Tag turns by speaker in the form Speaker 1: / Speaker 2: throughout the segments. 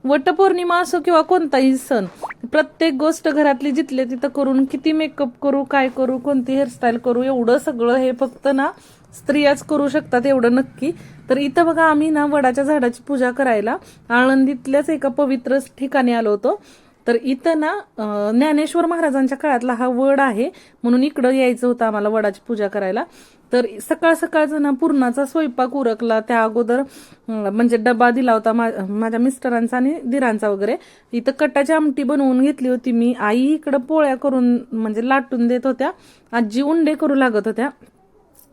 Speaker 1: वटपौर्णिमा असो किंवा कोणताही सण, प्रत्येक गोष्ट घरातली जिथले तिथं करून, किती मेकअप करू, काय करू, कोणती हेअरस्टाईल करू, एवढं सगळं हे फक्त ना स्त्रियाच करू शकतात, एवढं नक्की. तर इथं बघा आम्ही ना वडाच्या झाडाची पूजा करायला आळंदीतल्याच एका पवित्र ठिकाणी आलो होतो. तर इथं ना ज्ञानेश्वर महाराजांच्या काळातला हा वड आहे, म्हणून इकडं यायचं होतं आम्हाला वडाची पूजा करायला. तर सकाळ सकाळचा ना पूर्णाचा स्वयंपाक उरकला. त्या अगोदर म्हणजे डबा दिला होता माझ्या मिस्टरांचा आणि दिरांचा वगैरे. इथं कटाची आमटी बनवून घेतली होती मी. आई इकडं पोळ्या करून म्हणजे लाटून देत होत्या, आजी उंडे करू लागत होत्या.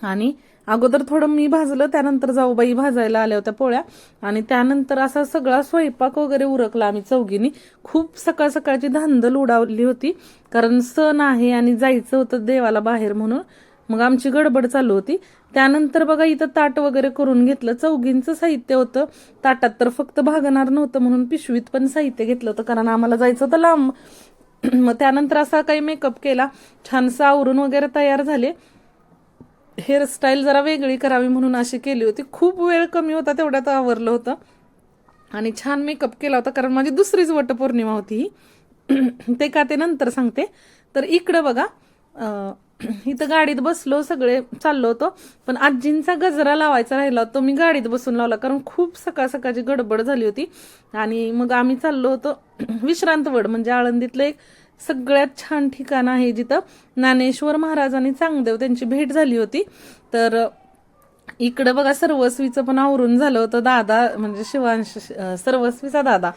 Speaker 1: आणि अगोदर थोडं मी भाजलं, त्यानंतर जाऊबाई भाजायला आल्या होत्या पोळ्या. आणि त्यानंतर असा सगळा स्वयंपाक वगैरे उरकला आम्ही चौघींनी. खूप सकाळ सकाळची धांदल उडावली होती, कारण सण आहे आणि जायचं होतं देवाला बाहेर म्हणून. मग आमची गडबड चालू होती. त्यानंतर बघा इथं ताट वगैरे करून घेतलं. चौघींचं साहित्य होतं ताटात, तर फक्त भागणार नव्हतं म्हणून पिशवीत पण साहित्य घेतलं होतं, कारण आम्हाला जायचं होतं लांब. मग त्यानंतर असा काही मेकअप केला, छानसा आवरून वगैरे तयार झाले. हेअरस्टाईल जरा वेगळी करावी म्हणून अशी केली होती. खूप वेळ कमी होता तेवढ्यात आवरलं होतं आणि छान मेकअप केला होता, कारण माझी दुसरीच वटपौर्णिमा होती ही. ते का ते नंतर सांगते. तर इकडं बघा इथं गाडीत बसलो, सगळे चाललो होतो, पण आजींचा गजरा लावायचा राहिला होता, तो मी गाडीत बसून लावला, कारण खूप सकाळ सकाळची गडबड झाली होती. आणि मग आम्ही चाललो होतो विश्रांतवड, म्हणजे आळंदीतलं एक सगळ्यात छान ठिकाण आहे जिथं ज्ञानेश्वर महाराज आणि चांगदेव त्यांची भेट झाली होती. तर इकडं बघा सर्वस्वीचं पण आवरून झालं होतं. दादा म्हणजे शिवांश सर्वस्वीचा दादा.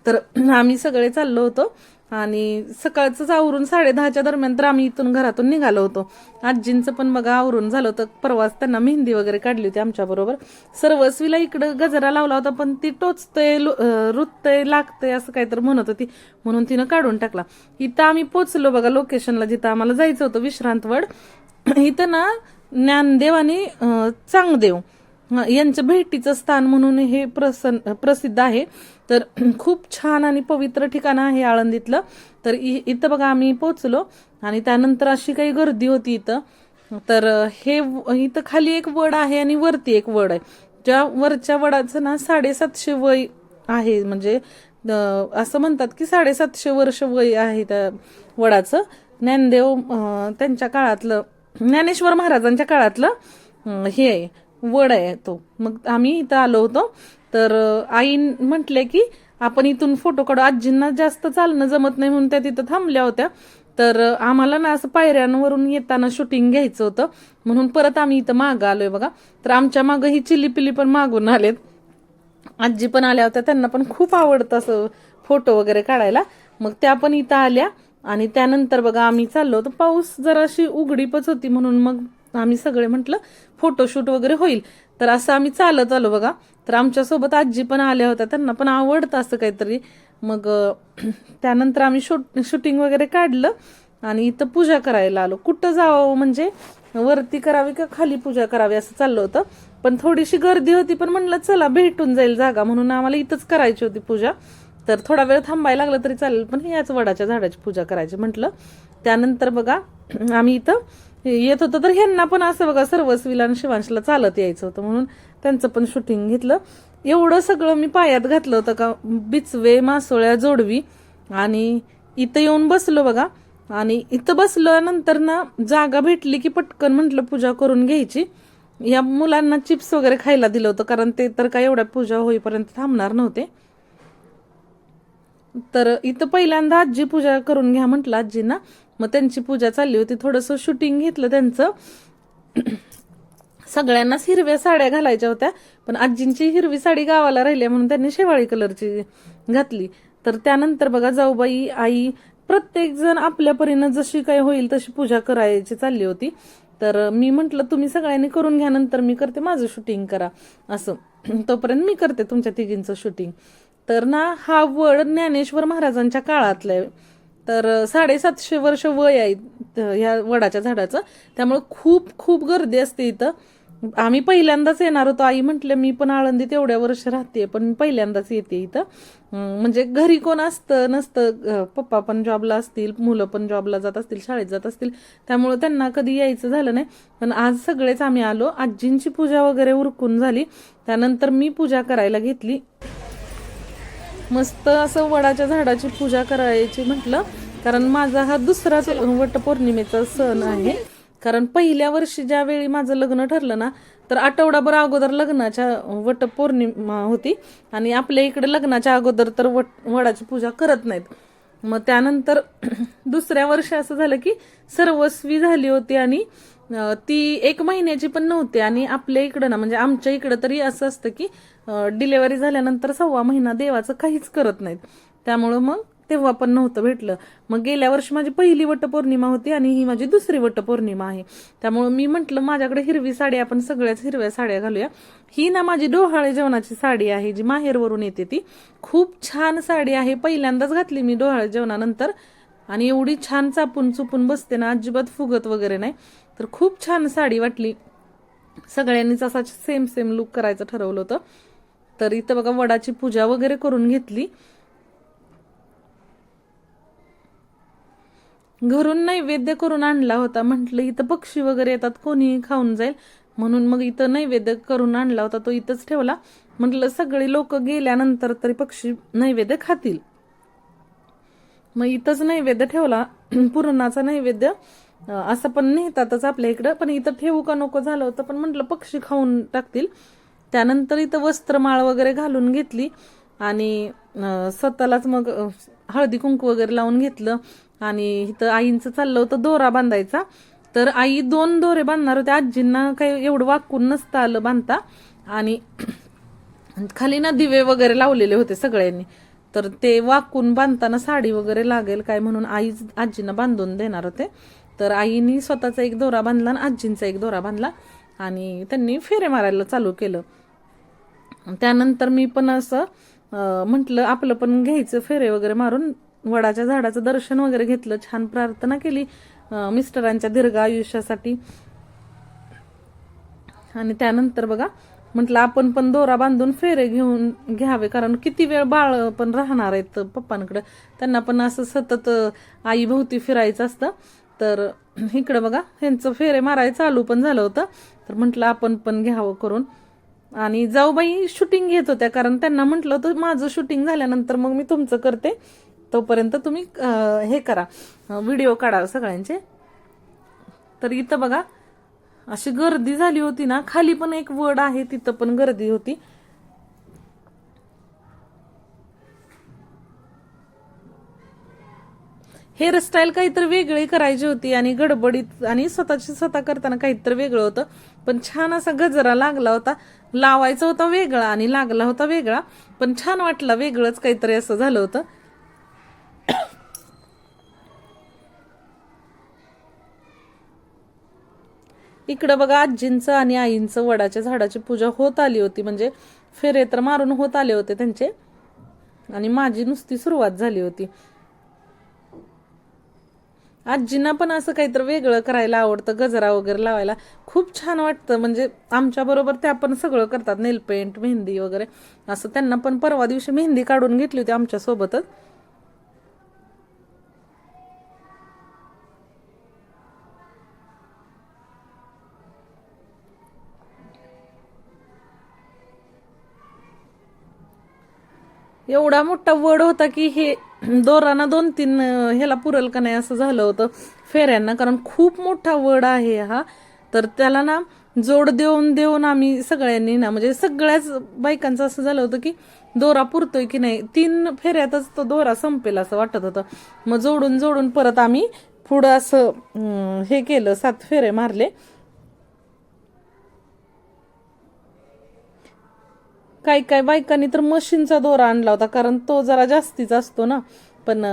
Speaker 1: तर आम्ही सगळे चाललो होतो आणि सकाळचंच आवरून 10:30च्या दरम्यान तर आम्ही इथून घरातून निघालो होतो. आजींचं पण बघा आवरून झालं होतं. परवाच त्यांना मेहंदी वगैरे काढली होती आमच्याबरोबर. सर्वस्वीला इकडं गजरा लावला होता, पण ती टोचतय रुततय लागतंय असं काहीतरी म्हणत होती, म्हणून तिनं काढून टाकला. इथं आम्ही पोचलो बघा लोकेशनला जिथं आम्हाला जायचं होतं, विश्रांतवड. इथं ना ज्ञानदेव आणि चांगदेव यांचं भेटीचं स्थान म्हणून हे प्रसिद्ध आहे. तर खूप छान आणि पवित्र ठिकाण आहे आळंदीतलं. तर इथं बघा आम्ही पोचलो आणि त्यानंतर अशी काही गर्दी होती इथं. तर हे इथं खाली एक वड आहे आणि वरती एक वड आहे. ज्या वरच्या वडाचं ना 750 वय आहे, म्हणजे असं म्हणतात की 750 वर्ष वय आहे त्या वडाचं. ज्ञानदेव त्यांच्या काळातलं, ज्ञानेश्वर महाराजांच्या काळातलं हे आहे वड आहे तो. मग आम्ही इथं आलो होतो. तर आई म्हटले की आपण इथून फोटो काढू. आजींना जास्त चालणं जमत नाही म्हणून त्या तिथं थांबल्या होत्या. तर आम्हाला ना असं पायऱ्यांवरून येताना शूटिंग घ्यायचं होतं, म्हणून परत आम्ही इथं मागं आलोय बघा. तर आमच्या मागं ही चिलीपिली पण मागून आलेत. आजी पण आल्या होत्या, त्यांना पण खूप आवडतं असं फोटो वगैरे काढायला. मग त्या पण इथं आल्या आणि त्यानंतर बघा आम्ही चाललो होतो. पाऊस जराशी उघडीपच होती, म्हणून मग आम्ही सगळे म्हटलं फोटोशूट वगैरे होईल. तर असं आम्ही चालत आलो बघा. तर आमच्यासोबत आजी पण आल्या होत्या, त्यांना पण आवडतं असं काहीतरी. मग त्यानंतर आम्ही शूटिंग वगैरे काढलं आणि इथं पूजा करायला आलो. कुठं जावं म्हणजे वरती करावी का खाली पूजा करावी असं चाललं होतं, पण थोडीशी गर्दी होती. पण म्हणलं चला भेटून जाईल जागा, म्हणून आम्हाला इथंच करायची होती पूजा. तर थोडा वेळ थांबायला लागलं तरी चालेल, पण याच वडाच्या झाडाची पूजा करायची म्हटलं. त्यानंतर बघा आम्ही इथं येत होतो, तर ह्यांना पण असं बघा सर्वस्वीला आणि शिवांशला चालत यायचं होतं, म्हणून त्यांचं पण शूटिंग घेतलं. एवढं सगळं मी पायात घातलं होतं का, बिचवे, मासोळ्या, जोडवी. आणि इथं येऊन बसलो बघा. आणि इथं बसल्यानंतर ना जागा भेटली की पटकन म्हटलं पूजा करून घ्यायची. या मुलांना चिप्स वगैरे खायला दिलं होतं, कारण ते तर काय एवढ्या पूजा होईपर्यंत थांबणार नव्हते. तर इथं पहिल्यांदा आजी पूजा करून घ्या म्हटलं आजींना. मग त्यांची पूजा चालली होती, थोडंसं शूटिंग घेतलं त्यांचं. सगळ्यांनाच हिरव्या साड्या घालायच्या होत्या, पण आजींची हिरवी साडी गावाला राहिली म्हणून त्यांनी शेवाळी कलरची घातली. तर त्यानंतर बघा जाऊबाई, आई, प्रत्येक जण आपल्या परीनं जशी काय होईल तशी पूजा करायची चालली होती. तर मी म्हटलं तुम्ही सगळ्यांनी करून घ्या, नंतर मी करते माझं शूटिंग करा असं. तोपर्यंत मी करते तुमच्या तिघींचं शूटिंग. तर ना हा वड ज्ञानेश्वर महाराजांच्या काळातला आहे. तर 750 वर्ष वय आहे ह्या वडाच्या झाडाचं, त्यामुळे खूप खूप गर्दी असते इथं. आम्ही पहिल्यांदाच येणार होतो. आई म्हटले मी पण आळंदीत एवढ्या वर्ष राहते, पण मी पहिल्यांदाच येते इथं. म्हणजे घरी कोण असतं नसतं, पप्पा पण जॉबला असतील, मुलं पण जॉबला जात असतील, शाळेत जात असतील, त्यामुळे त्यांना कधी यायचं झालं नाही. पण आज सगळेच आम्ही आलो. आजींची पूजा वगैरे उरकून झाली, त्यानंतर मी पूजा करायला घेतली. मस्त असं वडाच्या झाडाची पूजा करायची म्हटलं, कारण माझा हा दुसराच वटपौर्णिमेचा सण आहे. कारण पहिल्या वर्षी ज्यावेळी माझं लग्न ठरलं ना, तर आठवडाभर अगोदर लग्नाच्या वटपौर्णिमा होती आणि आपल्या इकडे लग्नाच्या अगोदर तर वडाची पूजा करत नाहीत. मग त्यानंतर दुसऱ्या वर्षी असं झालं की सर्वस्वी झाली होती आणि ती 1 महिन्याची पण नव्हती. आणि आपल्या इकडं ना, म्हणजे आमच्या इकडं तरी असं असतं की डिलेवरी झाल्यानंतर 1.25 महिना देवाचं काहीच करत नाहीत. त्यामुळं मग तेव्हा पण नव्हतं भेटलं. मग गेल्या वर्षी माझी पहिली वटपौर्णिमा होती आणि ही माझी दुसरी वटपौर्णिमा आहे. त्यामुळं मी म्हटलं माझ्याकडे हिरवी साडी, आपण सगळ्याच हिरव्या साड्या घालूया. ही ना माझी डोहाळे जेवणाची साडी आहे, जी माहेरवरून येते. ती खूप छान साडी आहे, पहिल्यांदाच घातली मी डोहाळे जेवणानंतर आणि एवढी छान चापून चुपून बसते ना, अजिबात फुगत वगैरे नाही. तर खूप छान साडी वाटली. सगळ्यांनीच असा सेम सेम लुक करायचं ठरवलं होतं. तर इथं बघा वडाची पूजा वगैरे करून घेतली. घरून नैवेद्य करून आणला होता. म्हटलं इथं पक्षी वगैरे येतात, कोणी खाऊन जाईल म्हणून मग इथं नैवेद्य करून आणला होता, तो इथंच ठेवला. म्हटलं सगळे लोक गेल्यानंतर तरी पक्षी नैवेद्य खातील. मग इथंच नैवेद्य ठेवला. पुरणाचा नैवेद्य असं पण नेतातच आपल्या इकडं, पण इथं ठेवू का नको झालं होतं, पण म्हटलं पक्षी खाऊन टाकतील. त्यानंतर इथं वस्त्रमाळ वगैरे घालून घेतली आणि स्वतःलाच मग हळदी कुंकू वगैरे लावून घेतलं. आणि इथं आईंचं चाललं होतं दोरा बांधायचा. तर आई 2 दोरे बांधणार होते. आजींना काही एवढं वाकून नसतं आलं बांधता. आणि खाली ना दिवे वगैरे लावलेले होते सगळ्यांनी, तर ते वाकून बांधताना साडी वगैरे लागेल काय म्हणून आजींना बांधून देणार होते. तर आईनी स्वतःचा एक दोरा बांधला आणि आजींचा एक दोरा बांधला आणि त्यांनी फेरे मारायला चालू केलं. त्यानंतर मी पण असं म्हटलं आपलं पण घ्यायचं फेरे वगैरे मारून. वडाच्या झाडाचं दर्शन वगैरे घेतलं, छान प्रार्थना केली मिस्टरांच्या दीर्घ आयुष्यासाठी. आणि त्यानंतर बघा म्हटलं आपण पण दोरा बांधून फेरे घेऊन घ्यावे, कारण किती वेळ बाळ पण राहणार आहेत पप्पांकडे, त्यांना पण असं सतत आई भोवती फिरायचं असतं. तर इकडं बघा ह्यांचं फेरे मारायचं चालू पण झालं होतं. तर म्हटलं आपण पण घ्यावं करून. आणि जाऊबाई शूटिंग घेत होत्या, कारण त्यांना म्हटलं होतं माझं शूटिंग झाल्यानंतर मग मी तुमचं करते, तोपर्यंत तुम्ही हे करा, व्हिडिओ काढा सगळ्यांचे. तर इथं बघा अशी गर्दी झाली होती ना, खाली पण एक वड आहे तिथं पण गर्दी होती. हेअरस्टाईल काहीतरी वेगळी करायची होती आणि गडबडीत आणि स्वतःची स्वतः करताना काहीतरी वेगळं होतं. पण छान असा गजरा लागला होता, लावायचा होता वेगळा आणि लागला होता वेगळा, पण छान वाटला, वेगळंच काहीतरी असं झालं होतं. इकडं बघा आजींचं आणि आईंचं वडाच्या झाडाची पूजा होत आली होती, म्हणजे फेरे तर मारून होत आले होते त्यांचे आणि माझी नुसती सुरुवात झाली होती. आजींना पण असं काहीतरी वेगळं करायला आवडतं, गजरा वगैरे लावायला खूप छान वाटतं. म्हणजे आमच्या बरोबर त्या पण सगळं करतात, नेलपेंट, मेहंदी वगैरे असं. त्यांना पण परवा दिवशी मेहंदी काढून घेतली होती आमच्या सोबतच. एवढा मोठा वड होता की हे दोरांना 2-3 ह्याला पुरल का नाही असं झालं होतं फेऱ्यांना, कारण खूप मोठा वड आहे हा. तर त्याला ना जोड देऊन देऊन आम्ही सगळ्यांनी ना, म्हणजे सगळ्याच बायकांचं असं झालं होतं की दोरा पुरतोय की नाही, 3 फेऱ्यातच तो दोरा संपेल असं वाटत होतं. मग जोडून जोडून परत आम्ही पुढं असं हे केलं, 7 फेरे मारले. काही काही बायकांनी तर मशीनचा दोरा आणला होता, कारण तो जरा जास्तीचा असतो ना. पण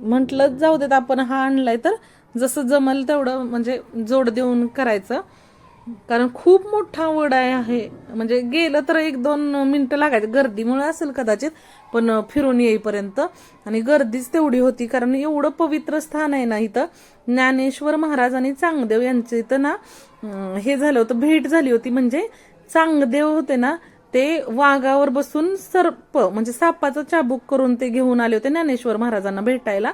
Speaker 1: म्हटलं जाऊ देत, आपण हा आणलाय तर जसं जमल तेवढं म्हणजे जोड देऊन करायचं, कारण खूप मोठा वड आहे. म्हणजे गेलं तर 1-2 मिनिटं लागायचं, गर्दीमुळे असेल कदाचित, पण फिरून येईपर्यंत. आणि गर्दीच तेवढी होती, कारण एवढं पवित्र स्थान आहे ना इथं. ज्ञानेश्वर महाराज आणि चांगदेव यांचे इथं ना हे झालं होतं, भेट झाली होती. म्हणजे चांगदेव होते ना, ते वाघावर बसून सर्प म्हणजे सापाचा चाबूक करून ते घेऊन आले होते ज्ञानेश्वर महाराजांना भेटायला.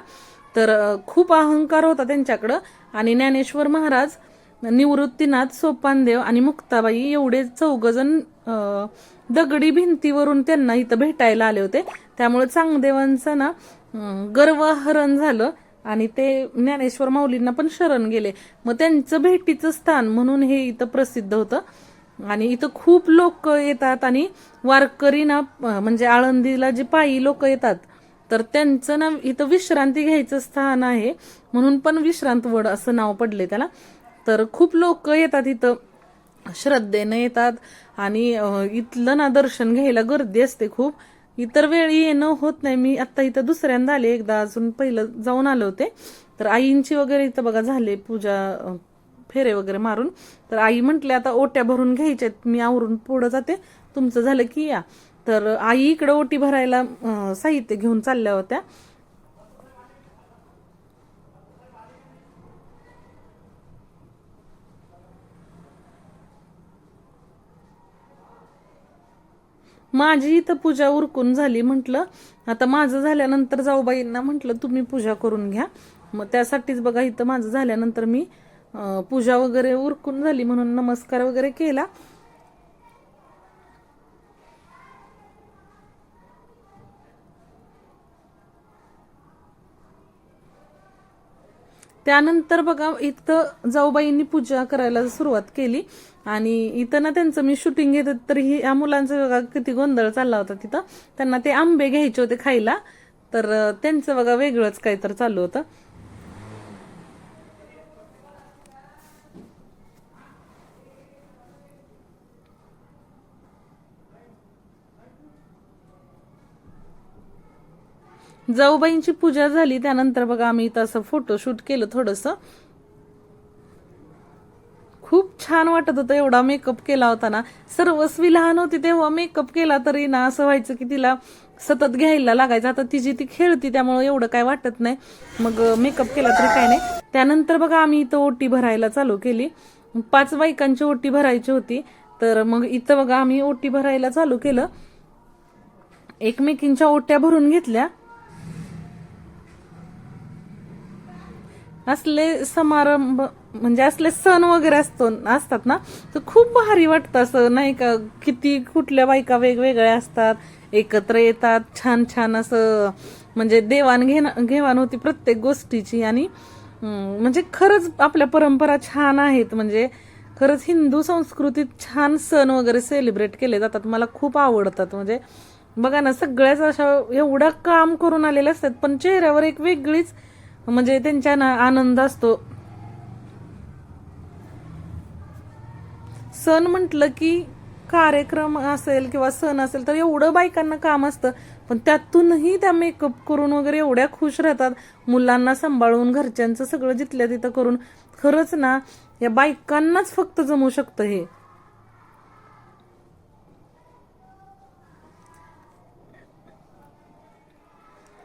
Speaker 1: तर खूप अहंकार होता त्यांच्याकडं. आणि ज्ञानेश्वर महाराज, निवृत्तीनाथ, सोपानदेव आणि मुक्ताबाई एवढे 4 जण दगडी भिंतीवरून त्यांना इथं भेटायला आले होते. त्यामुळे चांगदेवांचं ना गर्वहरण झालं आणि ते ज्ञानेश्वर माऊलींना पण शरण गेले. मग त्यांचं भेटीचं स्थान म्हणून हे इथं प्रसिद्ध होतं. आणि इथं खूप लोक येतात आणि वारकरी ना म्हणजे आळंदीला जे पायी लोक येतात तर त्यांचं ना इथं विश्रांती घ्यायचं स्थान आहे म्हणून पण विश्रांतवड असं नाव पडले त्याला. तर खूप लोक येतात इथं, श्रद्धेने येतात आणि इथलं ना दर्शन घ्यायला गर्दी असते खूप. इतर वेळी येणं होत नाही. मी आता इथं दुसऱ्यांदा आले, एकदा अजून पहिलं जाऊन आले होते. तर आईंची वगैरे इथं बघा झाले पूजा, फेरे वगैरे मारून. तर आई म्हटले आता ओट्या भरून घ्यायच्यात, मी आवरून पुढं जाते, तुमचं झालं की या. तर आई इकडं ओटी भरायला साहित्य घेऊन चालल्या होत्या. माझी इथं पूजा उरकून झाली. म्हटलं आता माझं झाल्यानंतर जाऊबाईंना म्हटलं तुम्ही पूजा करून घ्या. मग त्यासाठीच बघा इथं माझं झाल्यानंतर मी पूजा वगैरे उरकून झाली म्हणून नमस्कार वगैरे केला. त्यानंतर बघा इथं जाऊबाईंनी पूजा करायला सुरुवात केली आणि इथं ना त्यांचं मी शूटिंग घेत तर या मुलांचा बघा किती गोंधळ चालला होता तिथं. त्यांना ते आंबे घ्यायचे होते खायला, तर त्यांचं बघा वेगळंच काहीतरी चालू होतं. जाऊबाईंची पूजा झाली त्यानंतर बघा आम्ही इथं असं फोटोशूट केलं थोडंसं. खूप छान वाटत होतं. एवढा मेकअप केला होता ना, सर्वस्वी लहान होती तेव्हा मेकअप केला तरी ना असं व्हायचं की तिला सतत घ्यायला लागायचं. आता तिची ती खेळती त्यामुळे एवढं काय वाटत नाही, मग मेकअप केला तरी काय नाही. त्यानंतर बघा आम्ही इथं ओटी भरायला चालू केली. 5 बायकांची ओटी भरायची होती. तर मग इथं बघा आम्ही ओटी भरायला चालू केलं, एकमेकींच्या ओट्या भरून घेतल्या. असले समारंभ म्हणजे असले सण वगैरे असतात ना, तर खूप भारी वाटतं असं नाही का. किती कुठल्या बायका वेगवेगळ्या असतात, एकत्र येतात, छान छान असं म्हणजे देवाण होती प्रत्येक गोष्टीची. आणि म्हणजे खरंच आपल्या परंपरा छान आहेत. म्हणजे खरंच हिंदू संस्कृतीत छान सण वगैरे सेलिब्रेट केले जातात, मला खूप आवडतात. म्हणजे बघा ना, सगळ्याच अशा एवढं काम करून आलेले असतात पण चेहऱ्यावर एक वेगळीच म्हणजे त्यांच्या ना आनंद असतो. सण म्हटलं की कार्यक्रम असेल किंवा सण असेल तर एवढं बायकांना काम असतं, पण त्यातूनही त्या मेकअप करून वगैरे एवढ्या खुश राहतात, मुलांना सांभाळून घरच्यांचं सगळं जिथल्या तिथं करून. खरंच ना या बायकांनाच फक्त जमू शकतं हे.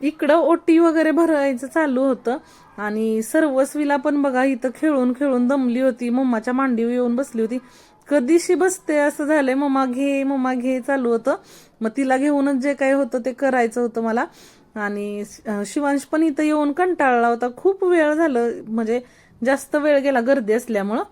Speaker 1: इकडं ओटी वगैरे भरायचं चालू होतं आणि सर्वस्वीला पण बघा इथं खेळून खेळून दमली होती, मम्माच्या मांडीवर येऊन बसली होती. कधीशी बसते असं झालंय, मम्मा घे चालू होतं. मग तिला घेऊनच जे काही होतं ते करायचं होतं मला. आणि शिवांश पण इथं येऊन कंटाळला होता, खूप वेळ झालं म्हणजे जास्त वेळ गेला गर्दी असल्यामुळं.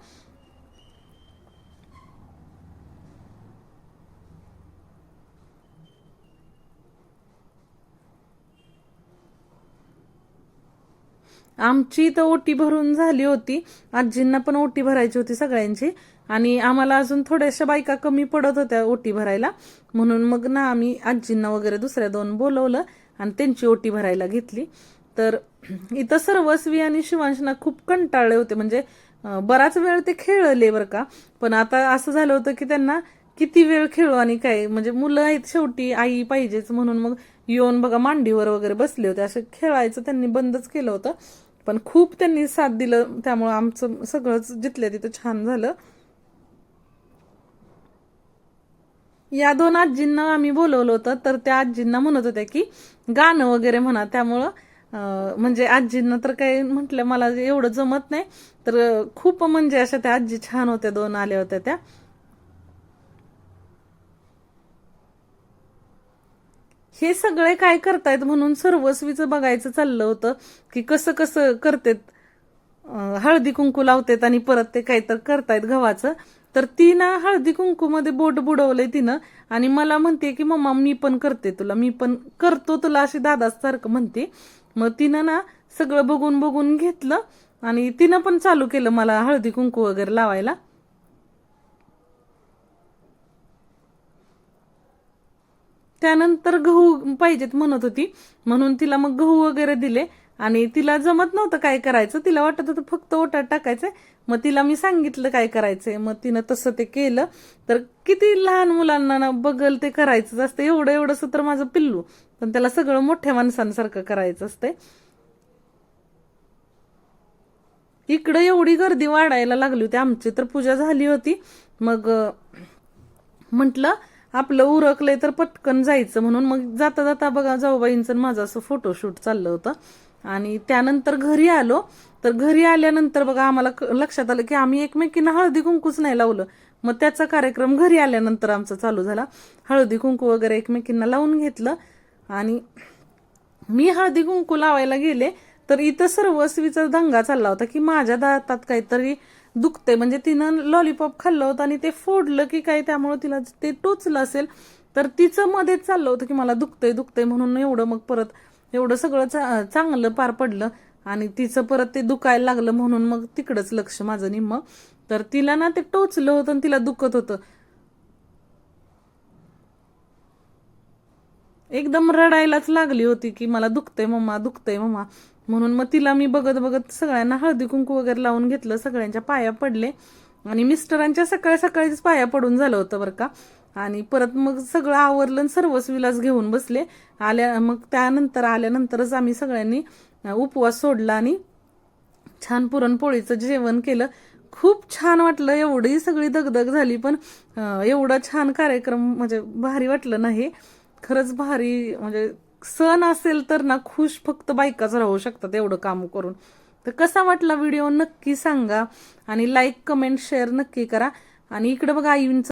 Speaker 1: आमची तर ओटी भरून झाली होती, आजींना पण ओटी भरायची होती सगळ्यांची. आणि आम्हाला अजून थोड्याशा बायका कमी पडत होत्या ओटी भरायला, म्हणून मग ना आम्ही आजींना वगैरे दुसऱ्या 2 बोलवलं आणि त्यांची ओटी भरायला घेतली. तर इथं सर्वस्वी आणि शिवांशना खूप कंटाळले होते. म्हणजे बराच वेळ ते खेळले बरं का, पण आता असं झालं होतं की त्यांना किती वेळ खेळू आणि काय, म्हणजे मुलं आहेत शेवटी, आई पाहिजेच म्हणून मग येऊन बघा मांडीवर वगैरे बसले होते. असं खेळायचं त्यांनी बंदच केलं होतं, पण खूप त्यांनी साथ दिलं त्यामुळे आमचं सगळंच जिथल्या तिथं छान झालं. या 2 आजींना आम्ही बोलवलं होतं, तर त्या आजींना म्हणत होत्या की गाणं वगैरे म्हणा. त्यामुळं म्हणजे आजींना तर काही म्हटलं मला एवढं जमत नाही, तर खूप म्हणजे अशा त्या आजी छान होत्या, 2 आल्या होत्या त्या. हे सगळे काय करतायत म्हणून सर्वस्वीचं बघायचं चाललं होतं की कसं कसं करतेत. हळदी कुंकू लावतेत आणि परत ते काहीतरी करतायत गव्हाचं. तर ती ना हळदी कुंकूमध्ये बोट बुडवलंय तिनं आणि मला म्हणते की मम्मा मी पण करते तुला, मी पण करतो तुला, अशी दादासारखं म्हणते. मग तिनं ना सगळं बघून बघून घेतलं आणि तिनं पण चालू केलं मला हळदी कुंकू वगैरे लावायला. त्यानंतर गहू पाहिजेत म्हणत होती, म्हणून तिला मग गहू वगैरे दिले. आणि तिला जमत नव्हतं काय करायचं, तिला वाटत होतं फक्त ओटात टाकायचंय. मग तिला मी सांगितलं काय करायचंय, मग तिनं तसं ते केलं. तर किती लहान मुलांना ना बघल ते करायचं असतं, एवढं एवढंसं तर माझं पिल्लू, पण त्याला सगळं मोठ्या माणसांसारखं करायचं असतंय. इकडं एवढी गर्दी वाढायला लागली होती, आमची तर पूजा झाली होती. मग म्हटलं आपलं उरकलंय तर पटकन जायचं म्हणून मग जाता जाता बघा जाऊबाईंचं माझं असं फोटोशूट चाललं होतं. आणि त्यानंतर घरी आलो. तर घरी आल्यानंतर बघा आम्हाला लक्षात आलं की आम्ही एकमेकींना हळदी कुंकूच नाही लावलं. मग त्याचा कार्यक्रम घरी आल्यानंतर आमचा चालू झाला. हळदी कुंकू वगैरे एकमेकींना लावून घेतलं. आणि मी हळदी कुंकू लावायला गेले तर इथं सर्वस्वीचा दंगा चालला होता की माझ्या दातात काहीतरी दुखते, म्हणजे तिनं लॉलीपॉप खाल्लं होतं आणि ते फोडलं की काय, त्यामुळे तिला ते टोचलं असेल. तर तिचं मध्येच चाललं होतं की मला दुखतंय दुखतंय म्हणून. एवढं मग परत एवढं सगळं चांगलं पार पडलं आणि तिचं परत ते दुखायला लागलं म्हणून मग तिकडंच लक्ष माझं निम्म. तर तिला ना ते टोचलं होतं आणि तिला दुखत होतं. एकदम रडायलाच लागली होती की मला दुखतंय मम्मा, दुखतंय मम्मा म्हणून. मग तिला मी बघत बघत सगळ्यांना हळदी कुंकू वगैरे लावून घेतलं, सगळ्यांच्या पाया पडले. आणि मिस्टरांच्या सकाळी सकाळीच पाया पडून झालं होतं बरं का. आणि परत मग सगळं आवरलं, सर्वस्वीलाच घेऊन बसले. मग त्यानंतर आल्यानंतरच आम्ही सगळ्यांनी उपवास सोडला आणि छान पुरणपोळीचं जेवण केलं. खूप छान वाटलं, एवढी सगळी दगदग झाली पण एवढा छान कार्यक्रम म्हणजे भारी वाटलं नाही. खरंच भारी, म्हणजे सण असेल तर ना खुश फक्त बायकाच राहू शकतात एवढं काम करून. तर कसा वाटला व्हिडिओ नक्की सांगा आणि लाईक कमेंट शेअर नक्की करा. आणि इकडे बघा आईंचं